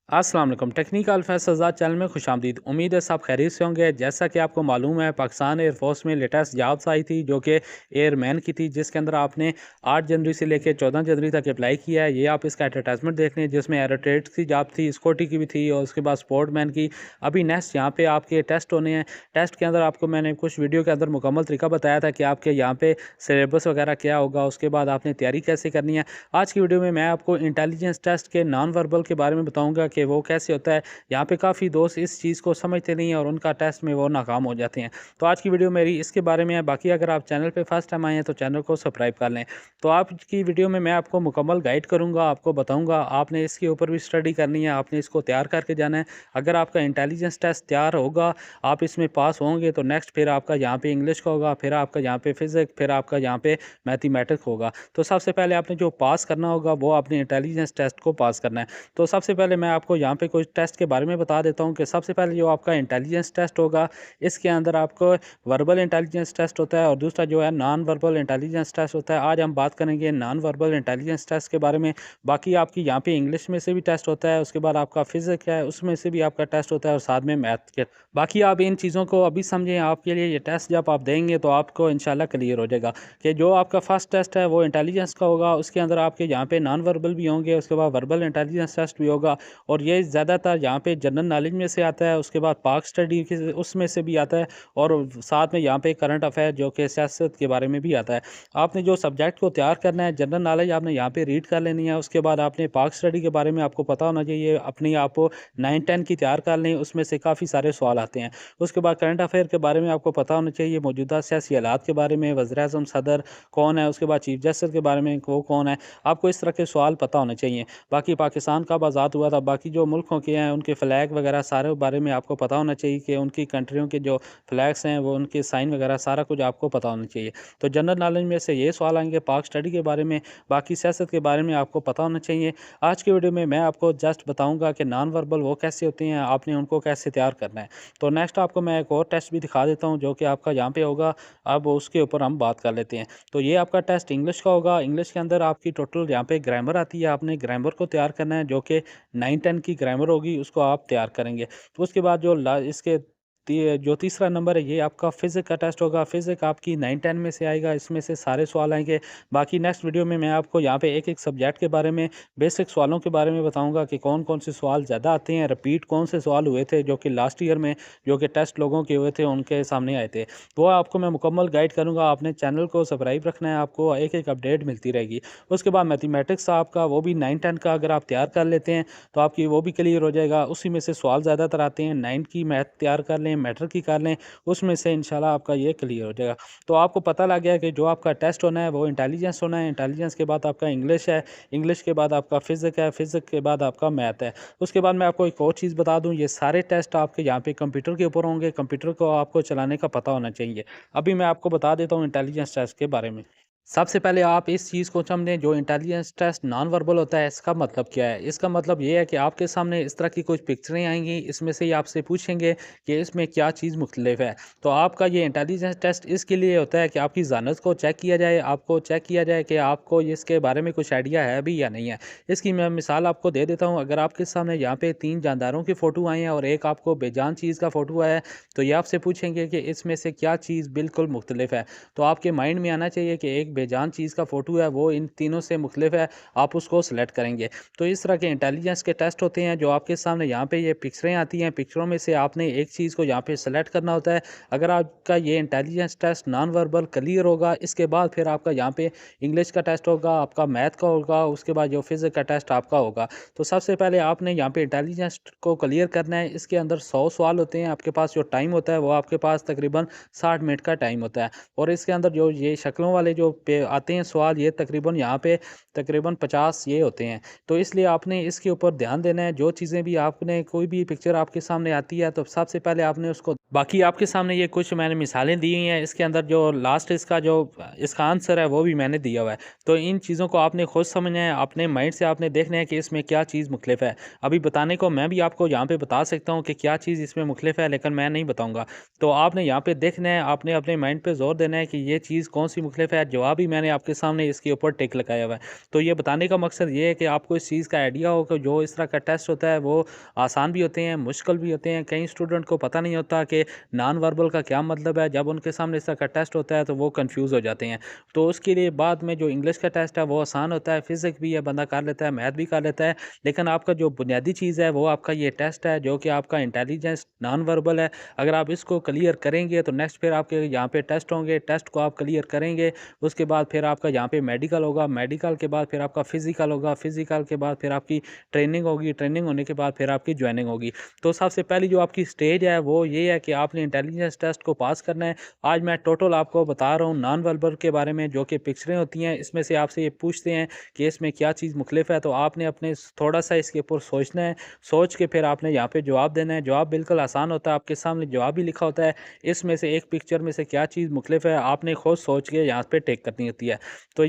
अस्सलाम वालेकुम। Technical अल्फ़ाज़ channel में खुशामदीद। उम्मीद है सब खैरियत से होंगे। जैसा कि आपको मालूम है, पाकिस्तान एयरफोर्स में लेटेस्ट जॉब्स आई थी जो कि एयरमैन की थी, जिसके अंदर आपने 8 जनवरी से लेकर 14 जनवरी तक अप्लाई किया है। ये आप इसका एडवर्टाइजमेंट देख लें, जिसमें एयरोट्रेड्स की जॉब थी, सिक्योरिटी की भी थी और उसके बाद स्पोर्टमैन की। अभी नेक्स्ट यहाँ पे आपके टेस्ट होने हैं। टेस्ट के अंदर आपको मैंने कुछ वीडियो के अंदर मुकम्मल तरीका बताया था कि आपके यहाँ पे सिलेबस वगैरह क्या होगा, उसके बाद आपने तैयारी कैसे करनी है। आज की वीडियो में मैं आपको इंटेलिजेंस टेस्ट के नॉन वर्बल के बारे में बताऊँगा कि वो कैसे होता है। यहाँ पे काफ़ी दोस्त इस चीज़ को समझते नहीं हैं और उनका टेस्ट में वो नाकाम हो जाते हैं। तो आज की वीडियो मेरी इसके बारे में है। बाकी अगर आप चैनल पे फर्स्ट टाइम आए हैं तो चैनल को सब्सक्राइब कर लें। तो आज की वीडियो में मैं आपको मुकम्मल गाइड करूँगा, आपको बताऊँगा। आपने इसके ऊपर भी स्टडी करनी है, आपने इसको तैयार करके जाना है। अगर आपका इंटेलिजेंस टेस्ट तैयार होगा, आप इसमें पास होंगे तो नेक्स्ट फिर आपका यहाँ पे इंग्लिश का होगा, फिर आपका यहाँ पे फिजिक्स, फिर आपका यहाँ पे मैथमेटिक्स होगा। तो सबसे पहले आपने जो पास करना होगा वो अपने इंटेलिजेंस टेस्ट को पास करना है। तो सबसे पहले मैं आपको यहाँ पे कुछ टेस्ट के बारे में बता देता हूँ कि सबसे पहले जो आपका इंटेलिजेंस टेस्ट होगा, इसके अंदर आपको वर्बल इंटेलिजेंस टेस्ट होता है और दूसरा जो है नॉन वर्बल इंटेलिजेंस टेस्ट होता है। आज हम बात करेंगे नॉन वर्बल इंटेलिजेंस टेस्ट के बारे में। बाकी आपकी यहाँ पे इंग्लिश में से भी टेस्ट होता है, उसके बाद आपका फिजिक्स है उसमें से भी आपका टेस्ट होता है और साथ में मैथ के। बाकी आप इन चीज़ों को अभी समझें, आपके लिए ये टेस्ट जब आप देंगे तो आपको इंशाल्लाह क्लियर हो जाएगा कि जो आपका फर्स्ट टेस्ट है वो इंटेलिजेंस का होगा। उसके अंदर आपके यहाँ पे नॉन वर्बल भी होंगे, उसके बाद वर्बल इंटेलिजेंस टेस्ट भी होगा और ये ज़्यादातर यहाँ पे जनरल नॉलेज में से आता है। उसके बाद पाक स्टडी के उसमें से भी आता है और साथ में यहाँ पे करंट अफेयर जो कि सियासत के बारे में भी आता है। आपने जो सब्जेक्ट को तैयार करना है, जनरल नॉलेज आपने यहाँ पे रीड कर लेनी है। उसके बाद आपने पाक स्टडी के बारे में आपको पता होना चाहिए। अपनी आप 9-10 की तैयार कर लें, उसमें से काफ़ी सारे सवाल आते हैं। उसके बाद करंट अफेयर के बारे में आपको पता होना चाहिए, मौजूदा सियासी हालात के बारे में, वज़ीर-ए-आज़म सदर कौन है, उसके बाद चीफ जस्टिस के बारे में वो कौन है। आपको इस तरह के सवाल पता होने चाहिए। बाकी पाकिस्तान कब आज़ाद हुआ था, बाकी जो मुल्कों के हैं उनके फ़्लैग वगैरह सारे बारे में आपको पता होना चाहिए कि उनकी कंट्रियों के जो फ़्लैग्स हैं वो उनके साइन वगैरह सारा कुछ आपको पता होना चाहिए। तो जनरल नॉलेज में से ये सवाल आएँगे, पाक स्टडी के बारे में, बाकी सियासत के बारे में आपको पता होना चाहिए। आज की वीडियो में मैं आपको जस्ट बताऊँगा कि नॉन वर्बल वो कैसे होते हैं, आपने उनको कैसे तैयार करना है। तो नेक्स्ट आपको मैं एक और टेस्ट भी दिखा देता हूँ जो कि आपका यहाँ पे होगा। अब उसके ऊपर हम बात कर लेते हैं। तो ये आपका टेस्ट इंग्लिश का होगा। इंग्लिश के अंदर आपकी टोटल यहाँ पे ग्रामर आती है, आपने ग्रामर को तैयार करना है जो कि 9-10 की ग्रामर होगी, उसको आप तैयार करेंगे। तो उसके बाद जो इसके जो तीसरा नंबर है ये आपका फिज़िक्स का टेस्ट होगा। फिज़िक्स आपकी 9-10 में से आएगा, इसमें से सारे सवाल आएँगे। बाकी नेक्स्ट वीडियो में मैं आपको यहाँ पे एक-एक सब्जेक्ट के बारे में, बेसिक सवालों के बारे में बताऊँगा कि कौन-कौन से सवाल ज़्यादा आते हैं, रिपीट कौन से सवाल हुए थे जो कि लास्ट ईयर में जो कि टेस्ट लोगों के हुए थे उनके सामने आए थे। वो आपको मैं मुकम्मल गाइड करूँगा। आपने चैनल को सब्सक्राइब रखना है, आपको एक-एक अपडेट मिलती रहेगी। उसके बाद मैथमेटिक्स आपका वो भी 9-10 का अगर आप तैयार कर लेते हैं तो आपकी वो भी क्लियर हो जाएगा। उसी में से सवाल ज़्यादातर आते हैं। 9 की मैथ तैयार कर लें, मैटर की कर लें, उसमें से इंशाल्लाह आपका ये क्लियर हो जाएगा। तो आपको पता लग गया कि जो आपका टेस्ट होना है वो इंटेलिजेंस होना है। इंटेलिजेंस के बाद आपका इंग्लिश है, इंग्लिश के बाद आपका फिज़िक्स है, फिज़िक्स के बाद आपका मैथ है। उसके बाद मैं आपको एक और चीज़ बता दूँ, ये सारे टेस्ट आपके यहाँ पे कंप्यूटर के ऊपर होंगे। कंप्यूटर को आपको चलाने का पता होना चाहिए। अभी मैं आपको बता देता हूँ इंटेलिजेंस टेस्ट के बारे में। सबसे पहले आप इस चीज़ को समझें, जो इंटेलिजेंस टेस्ट नॉन वर्बल होता है इसका मतलब क्या है। इसका मतलब ये है कि आपके सामने इस तरह की कुछ पिक्चरें आएंगी, इसमें से ही आपसे पूछेंगे कि इसमें क्या चीज़ मुख्तलिफ है। तो आपका ये इंटेलिजेंस टेस्ट इसके लिए होता है कि आपकी ज़ानत को चेक किया जाए, आपको चेक किया जाए कि आपको इसके बारे में कुछ आइडिया है भी या नहीं है। इसकी मैं मिसाल आपको दे देता हूँ। अगर आपके सामने यहाँ पे 3 जानदारों की फ़ोटो आई हैं और एक आपको बेजान चीज़ का फ़ोटो आया है, तो ये आपसे पूछेंगे कि इसमें से क्या चीज़ बिल्कुल मुख्तलिफ है। तो आपके माइंड में आना चाहिए कि एक बेजान चीज़ का फ़ोटो है वो इन तीनों से मुख्तलिफ है, आप उसको सेलेक्ट करेंगे। तो इस तरह के इंटेलिजेंस के टेस्ट होते हैं जो आपके सामने यहाँ पे ये पिक्चरें आती हैं, पिक्चरों में से आपने एक चीज़ को यहाँ पे सेलेक्ट करना होता है। अगर आपका ये intelligence test non verbal clear होगा, इसके बाद फिर आपका यहाँ पे इंग्लिश का टेस्ट होगा, आपका मैथ का होगा, उसके बाद जो फिज़िक्स का टेस्ट आपका होगा। तो सबसे पहले आपने यहाँ पे इंटेलिजेंस को क्लियर करना है। इसके अंदर 100 सवाल होते हैं। आपके पास जो टाइम होता है वो आपके पास तकरीबन 60 मिनट का टाइम होता है और इसके अंदर जो ये शक्लों वाले जो पे आते हैं सवाल, ये तकरीबन यहाँ पे तकरीबन 50 ये होते हैं। तो इसलिए आपने इसके ऊपर ध्यान देना है। जो चीज़ें भी आपने, कोई भी पिक्चर आपके सामने आती है तो सबसे पहले आपने उसको बाकी आपके सामने ये कुछ मैंने मिसालें दी हुई हैं, इसके अंदर जो लास्ट इसका आंसर है वो भी मैंने दिया हुआ है। तो इन चीज़ों को आपने खुद समझना है, अपने माइंड से आपने देखना है कि इसमें क्या चीज़ मुख्तलिफ है। अभी बताने को मैं भी आपको यहाँ पे बता सकता हूँ कि क्या चीज़ इसमें मुख्तलिफ है, लेकिन मैं नहीं बताऊँगा। तो आपने यहाँ पे देखना है, आपने अपने माइंड पे ज़ोर देना है कि ये चीज़ कौन-सी मुख्तलिफ है, जवाब भी मैंने आपके सामने इसके ऊपर टिक लगाया हुआ है। तो ये बताने का मकसद ये है कि आपको इस चीज़ का आइडिया हो कि जो इस तरह का टेस्ट होता है वो आसान भी होते हैं, मुश्किल भी होते हैं। कई स्टूडेंट को पता नहीं होता कि नॉन वर्बल का क्या मतलब है। जब उनके सामने इस तरह का टेस्ट होता है तो वो कंफ्यूज हो जाते हैं। तो उसके लिए बाद में जो इंग्लिश का टेस्ट है वो आसान होता है, फिजिक्स भी है बंदा कर लेता है, मैथ भी कर लेता है। लेकिन आपका जो बुनियादी चीज़ है वो आपका ये टेस्ट है, जो कि आपका इंटेलिजेंस नॉन वर्बल है। अगर आप इसको क्लियर करेंगे तो नेक्स्ट फिर आपके यहाँ पे टेस्ट होंगे, टेस्ट को आप क्लियर करेंगे। उसके बाद फिर आपका यहाँ पे मेडिकल होगा, मेडिकल के बाद फिर आपका फिजिकल होगा, फिजिकल के बाद फिर आपकी ट्रेनिंग होगी, ट्रेनिंग होने के बाद फिर आपकी ज्वाइनिंग होगी। तो सबसे पहली जो आपकी स्टेज है वो ये है कि आपने इंटेलिजेंस टेस्ट को पास करना है। आज मैं टोटल आपको बता रहा हूँ नॉन वर्बल के बारे में, जो कि पिक्चरें होती हैं। इसमें से आपसे ये पूछते हैं कि इसमें क्या चीज़ मुख्तलिफ है, तो आपने अपने थोड़ा-सा इसके ऊपर सोचना है। सोच के फिर आपने यहाँ पे जवाब देना है। जवाब बिल्कुल आसान होता है, आपके सामने जवाब भी लिखा होता है। इसमें से एक पिक्चर में से क्या चीज़ मुख्तलिफ है, आपने खुद सोच के यहाँ पे टिक करनी होती है। तो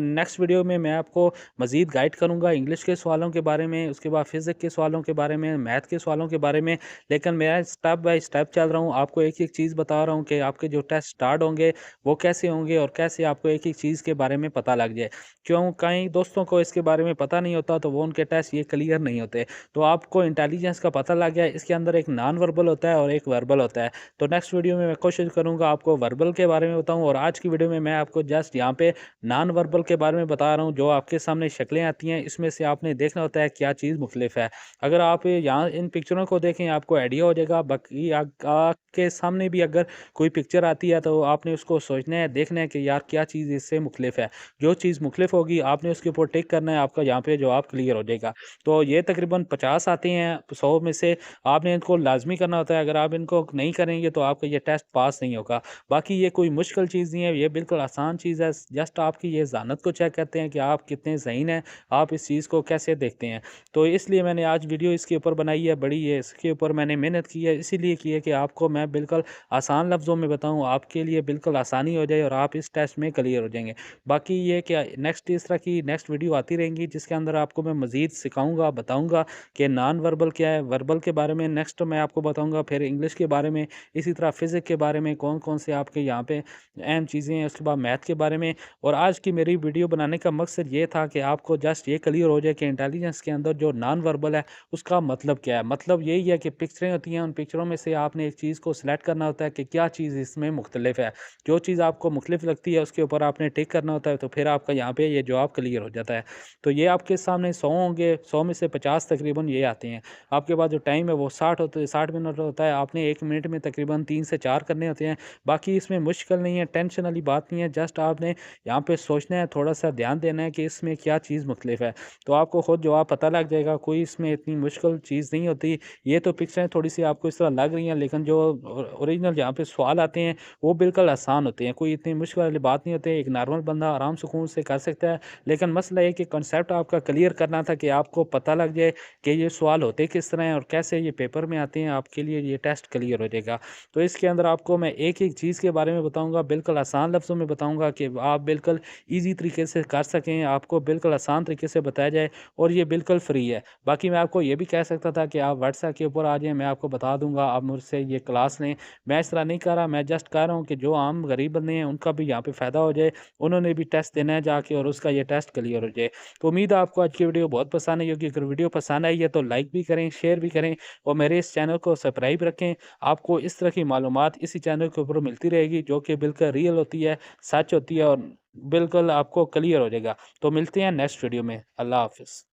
नेक्स्ट वीडियो में मैं आपको मज़ीद गाइड करूँगा इंग्लिश के सवालों के बारे में, उसके बाद फिज़िक्स के सवालों के बारे में, मैथ के सवालों के बारे में। लेकिन मैं स्टेप बाय स्टेप चल रहा हूँ, आपको एक-एक चीज़ बता रहा हूँ कि आपके जो टेस्ट स्टार्ट होंगे, वो कैसे होंगे और कैसे आपको एक-एक चीज़ के बारे में पता लग जाए। क्यों कई दोस्तों को इसके बारे में पता नहीं होता, तो वो उनके टेस्ट ये क्लियर नहीं होते। तो आपको इंटेलिजेंस का पता लग गया, इसके अंदर एक नॉन वर्बल होता है और एक वर्बल होता है। तो नेक्स्ट वीडियो में मैं कोशिश करूँगा आपको वर्बल के बारे में बताऊँ, और आज की वीडियो में मैं आपको जस्ट यहाँ पे नॉन वर्बल के बारे में बता रहा हूँ। जो आपके सामने शक्लें आती हैं, इसमें से आपने देखना होता है क्या चीज़ मुख्तलिफ है। अगर आप यहाँ इन पिक्चरों को देखें, आपको आइडिया हो जाएगा। बाकी आपके सामने भी अगर कोई पिक्चर आती है तो आपने उसको सोचना है, देखना है कि यार क्या चीज़ इससे मुख्तलिफ है। जो चीज़ मुख्तलिफ होगी आपने उसके ऊपर टिक करना है, आपका यहाँ पे जवाब क्लियर हो जाएगा। तो ये तकरीबन 50 आते हैं 100 में से, आपने इनको लाज़मी करना होता है। अगर आप इनको नहीं करेंगे तो आपका ये टेस्ट पास नहीं होगा। बाकी ये कोई मुश्किल चीज़ नहीं है, ये बिल्कुल आसान चीज़ है। जस्ट आपकी ये ज़हानत को चेक करते हैं कि आप कितने ज़हीन हैं, आप इस चीज़ को कैसे देखते हैं। तो इसलिए मैंने आज वीडियो इसके ऊपर बनाई है, बड़ी है इसके ऊपर मैंने मेहनत की है, इसीलिए की है कि आपको मैं बिल्कुल आसान लफ्ज़ों में बताऊँ, आपके लिए बिल्कुल आसानी हो जाए और आप इस टेस्ट में क्लियर हो जाएँगे। बाकी ये क्या नेक्स्ट इस तरह की नेक्स्ट वीडियो आती रहेंगी, जिसके अंदर आपको मैं मज़ीद सिखाऊँगा, बताऊँगा कि नॉन वर्बल क्या है, वर्बल के बारे में नेक्स्ट मैं आपको बताऊँगा, फिर इंग्लिश के बारे में, इसी तरह फ़िज़िक्स के बारे में, कौन-कौन से आपके यहाँ पे अहम चीज़ें हैं, उसके बाद मैथ के बारे में। और आज की मेरी वीडियो बनाने का मकसद ये था कि आपको जस्ट ये क्लियर हो जाए कि इंटेलिजेंस के अंदर जो नॉन वर्बल है उसका मतलब क्या है। मतलब यही है कि पिक्चरें होती हैं, उन पिक्चरों में से आपने एक चीज़ को सिलेक्ट करना होता है कि क्या चीज़ इसमें मुख्तलिफ है। जो चीज़ आपको मुख्तलिफ लगती है उसके ऊपर आपने टिक करना होता है, तो फिर आपका यहाँ पे ये जवाब क्लियर हो जाता है। तो ये आपके सामने 100 होंगे, 100 में से 50 तकरीबन ये आते हैं। आपके पास जो टाइम है वो 60 मिनट होता है, आपने 1 मिनट में तकरीबन 3 से 4 करने होते हैं। बाकी इसमें मुश्किल नहीं है, टेंशन वाली बात नहीं है, जस्ट आपने यहाँ पे सोचना है, थोड़ा-सा ध्यान देना है कि इसमें क्या चीज़ मुख्तलिफ है। तो आपको खुद जवाब पता लग जाएगा, कोई इसमें इतनी मुश्किल चीज़ नहीं होती। ये तो पिक्चरें थोड़ी-सी आपको इस तरह लग रही हैं, लेकिन जो ओरिजिनल यहाँ पे सवाल आते हैं, वो बिल्कुल आसान होते हैं, कोई इतनी मुश्किल वाली बात नहीं होती है। एक नॉर्मल बंदा आराम सुकून से कर सकता है। लेकिन मसला ये है कि कॉन्सेप्ट आपका क्लियर करना था कि आपको पता लग जाए कि ये सवाल होते किस तरह हैं और कैसे ये पेपर में आते हैं, आपके लिए ये टेस्ट क्लियर हो जाएगा। तो इसके अंदर आपको मैं एक-एक चीज़ के बारे में बताऊँगा, बिल्कुल आसान लफ्ज़ों में बताऊँगा कि आप बिल्कुल ईज़ी तरीके से कर सकें, आपको बिल्कुल आसान तरीके से बताया जाए, और ये बिल्कुल फ्री है। बाकी मैं आपको ये भी कह सकता था कि आप व्हाट्सएप के ऊपर आ जाएँ, मैं आपको बता दूँगा, आप मुझसे ये क्लास लें। मैं इस तरह नहीं कर रहा, मैं जस्ट कह रहा हूँ कि जो आम गरीब बंदे हैं उनका भी यहाँ पे फ़ायदा हो जाए, उन्होंने भी टेस्ट देना है जाके और उसका ये टेस्ट क्लियर हो जाए। तो उम्मीद है आपको आज की वीडियो बहुत पसंद आई होगी। अगर वीडियो पसंद आई है तो लाइक भी करें, शेयर भी करें और मेरे इस चैनल को सब्सक्राइब रखें। आपको इस तरह की मालूमात इसी चैनल के ऊपर मिलती रहेगी, जो कि बिल्कुल रियल होती है, सच होती है और बिल्कुल आपको क्लियर हो जाएगा। तो मिलते हैं नेक्स्ट वीडियो में। अल्लाह हाफ़िज़।